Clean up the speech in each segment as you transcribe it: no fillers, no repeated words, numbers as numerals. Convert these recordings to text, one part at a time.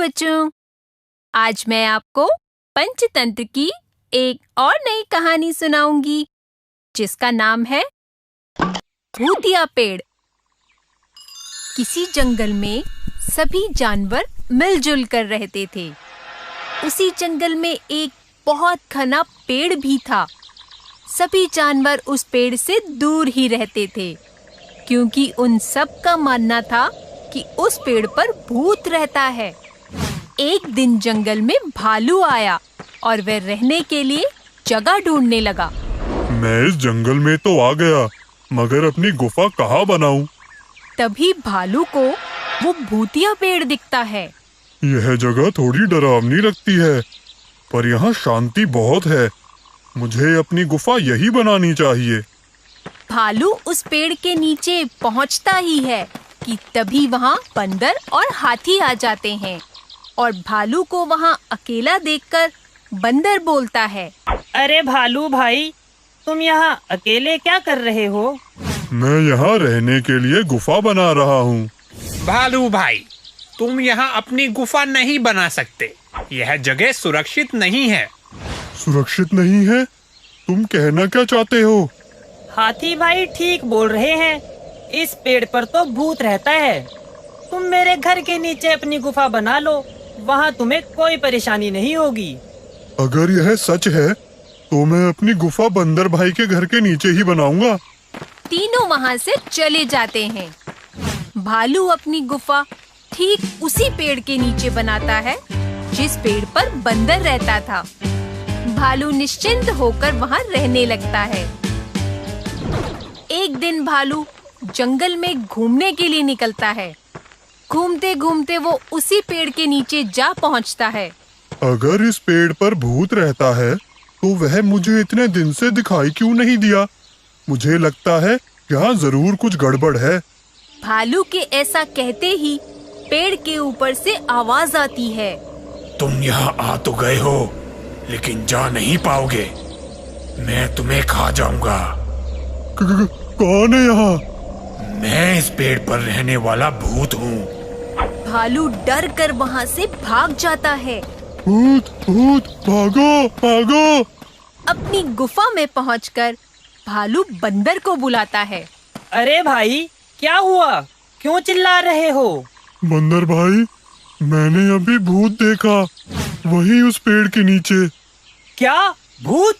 बच्चों, आज मैं आपको पंचतंत्र की एक और नई कहानी सुनाऊंगी जिसका नाम है भूतिया पेड़। किसी जंगल में सभी जानवर मिलजुल कर रहते थे। उसी जंगल में एक बहुत घना पेड़ भी था। सभी जानवर उस पेड़ से दूर ही रहते थे क्योंकि उन सब का मानना था कि उस पेड़ पर भूत रहता है। एक दिन जंगल में भालू आया और वह रहने के लिए जगह ढूंढने लगा। मैं इस जंगल में तो आ गया, मगर अपनी गुफा कहाँ बनाऊं? तभी भालू को वो भूतिया पेड़ दिखता है। यह जगह थोड़ी डरावनी लगती है, पर यहाँ शांति बहुत है। मुझे अपनी गुफा यही बनानी चाहिए। भालू उस पेड़ के नीचे पहुँचता ही है कि तभी वहाँ बंदर और हाथी आ जाते हैं और भालू को वहाँ अकेला देखकर बंदर बोलता है, अरे भालू भाई, तुम यहाँ अकेले क्या कर रहे हो? मैं यहाँ रहने के लिए गुफा बना रहा हूँ। भालू भाई, तुम यहाँ अपनी गुफा नहीं बना सकते। यह जगह सुरक्षित नहीं है। सुरक्षित नहीं है? तुम कहना क्या चाहते हो? हाथी भाई ठीक बोल रहे हैं। इस पेड़ पर तो भूत रहता है। तुम मेरे घर के नीचे अपनी गुफा बना लो, वहाँ तुम्हें कोई परेशानी नहीं होगी। अगर यह सच है तो मैं अपनी गुफा बंदर भाई के घर के नीचे ही बनाऊंगा। तीनों वहाँ से चले जाते हैं। भालू अपनी गुफा ठीक उसी पेड़ के नीचे बनाता है जिस पेड़ पर बंदर रहता था। भालू निश्चिंत होकर वहाँ रहने लगता है। एक दिन भालू जंगल में घूमने के लिए निकलता है। घूमते घूमते वो उसी पेड़ के नीचे जा पहुँचता है। अगर इस पेड़ पर भूत रहता है तो वह मुझे इतने दिन से दिखाई क्यों नहीं दिया? मुझे लगता है यहाँ जरूर कुछ गड़बड़ है। भालू के ऐसा कहते ही पेड़ के ऊपर से आवाज आती है, तुम यहाँ आ तो गए हो, लेकिन जा नहीं पाओगे। मैं तुम्हें खा जाऊंगा। कौन है यहाँ? मैं इस पेड़ पर रहने वाला भूत हूँ। भालू डर कर वहाँ से भाग जाता है। भूत भूत, भागो भागो। अपनी गुफा में पहुंचकर भालू बंदर को बुलाता है। अरे भाई, क्या हुआ? क्यों चिल्ला रहे हो? बंदर भाई, मैंने अभी भूत देखा, वही उस पेड़ के नीचे। क्या भूत?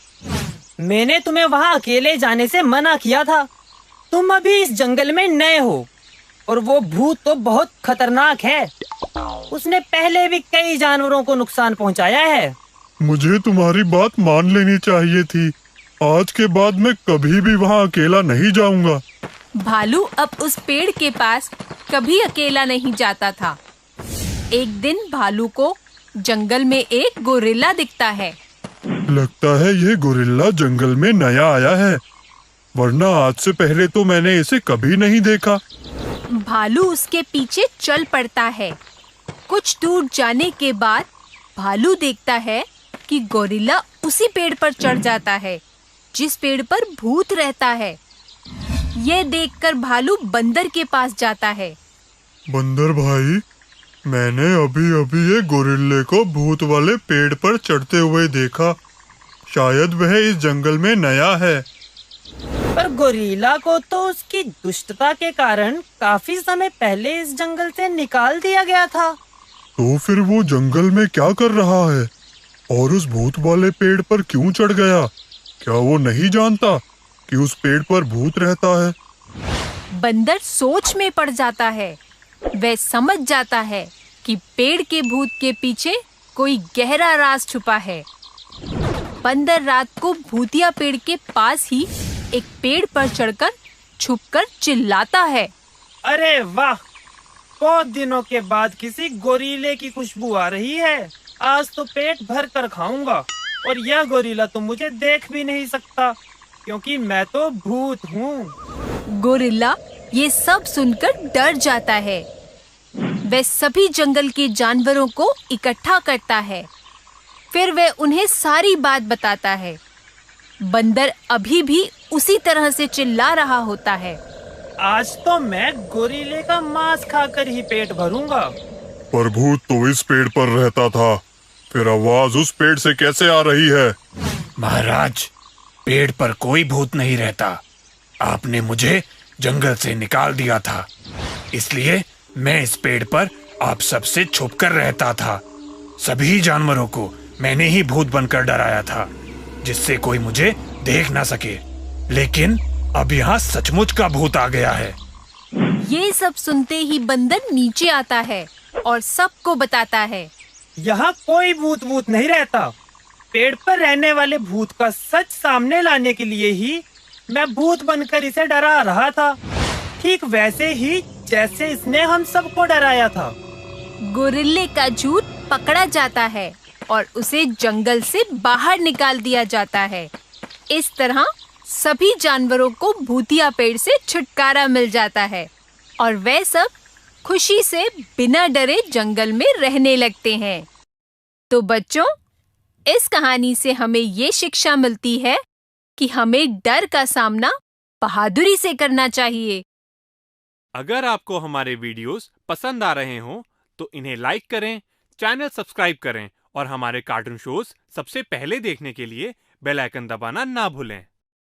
मैंने तुम्हें वहाँ अकेले जाने से मना किया था। तुम अभी इस जंगल में नए हो और वो भूत तो बहुत खतरनाक है। उसने पहले भी कई जानवरों को नुकसान पहुँचाया है। मुझे तुम्हारी बात मान लेनी चाहिए थी। आज के बाद मैं कभी भी वहाँ अकेला नहीं जाऊंगा। भालू अब उस पेड़ के पास कभी अकेला नहीं जाता था। एक दिन भालू को जंगल में एक गोरिल्ला दिखता है। लगता है ये गोरिल्ला जंगल में नया आया है, वरना आज से पहले तो मैंने इसे कभी नहीं देखा। भालू उसके पीछे चल पड़ता है। कुछ दूर जाने के बाद भालू देखता है कि गोरिल्ला उसी पेड़ पर चढ़ जाता है जिस पेड़ पर भूत रहता है। यह देखकर भालू बंदर के पास जाता है। बंदर भाई, मैंने अभी अभी ये गोरिल्ले को भूत वाले पेड़ पर चढ़ते हुए देखा। शायद वह इस जंगल में नया है। पर गोरिल्ला को तो उसकी दुष्टता के कारण काफी समय पहले इस जंगल से निकाल दिया गया था। तो फिर वो जंगल में क्या कर रहा है और उस भूत वाले पेड़ पर क्यों चढ़ गया? क्या वो नहीं जानता कि उस पेड़ पर भूत रहता है? बंदर सोच में पड़ जाता है। वह समझ जाता है कि पेड़ के भूत के पीछे कोई गहरा राज छुपा है। बंदर रात को भूतिया पेड़ के पास ही एक पेड़ पर चढ़कर छुपकर चिल्लाता है, अरे वाह, बहुत दिनों के बाद किसी गोरिल्ले की खुशबू आ रही है। आज तो पेट भर कर खाऊंगा और यह गोरिल्ला तो मुझे देख भी नहीं सकता क्योंकि मैं तो भूत हूँ। गोरिल्ला ये सब सुनकर डर जाता है। वह सभी जंगल के जानवरों को इकट्ठा करता है। फिर वह उन्हें सारी बात बताता है। बंदर अभी भी उसी तरह से चिल्ला रहा होता है, आज तो मैं गोरिल्ले का मांस खाकर ही पेट भरूंगा। पर भूत तो इस पेड़ पर रहता था, फिर आवाज उस पेड़ से कैसे आ रही है? महाराज, पेड़ पर कोई भूत नहीं रहता। आपने मुझे जंगल से निकाल दिया था, इसलिए मैं इस पेड़ पर आप सबसे छुपकर रहता था। सभी जानवरों को मैंने ही भूत बनकर डराया था, जिससे कोई मुझे देख ना सके। लेकिन अब यहाँ सचमुच का भूत आ गया है। ये सब सुनते ही बंदर नीचे आता है और सबको बताता है। यहाँ कोई भूत वूत नहीं रहता। पेड़ पर रहने वाले भूत का सच सामने लाने के लिए ही मैं भूत बनकर इसे डरा रहा था, ठीक वैसे ही जैसे इसने हम सबको डराया था। गोरिल्ले का झूठ पकड़ा जाता है और उसे जंगल से बाहर निकाल दिया जाता है। इस तरह सभी जानवरों को भूतिया पेड़ से छुटकारा मिल जाता है और वे सब खुशी से बिना डरे जंगल में रहने लगते हैं। तो बच्चों, इस कहानी से हमें ये शिक्षा मिलती है कि हमें डर का सामना बहादुरी से करना चाहिए। अगर आपको हमारे वीडियोस पसंद आ रहे हों तो इन्हें लाइक करें, चैनल सब्सक्राइब करें और हमारे कार्टून शोज सबसे पहले देखने के लिए बेल आइकन दबाना ना भूलें।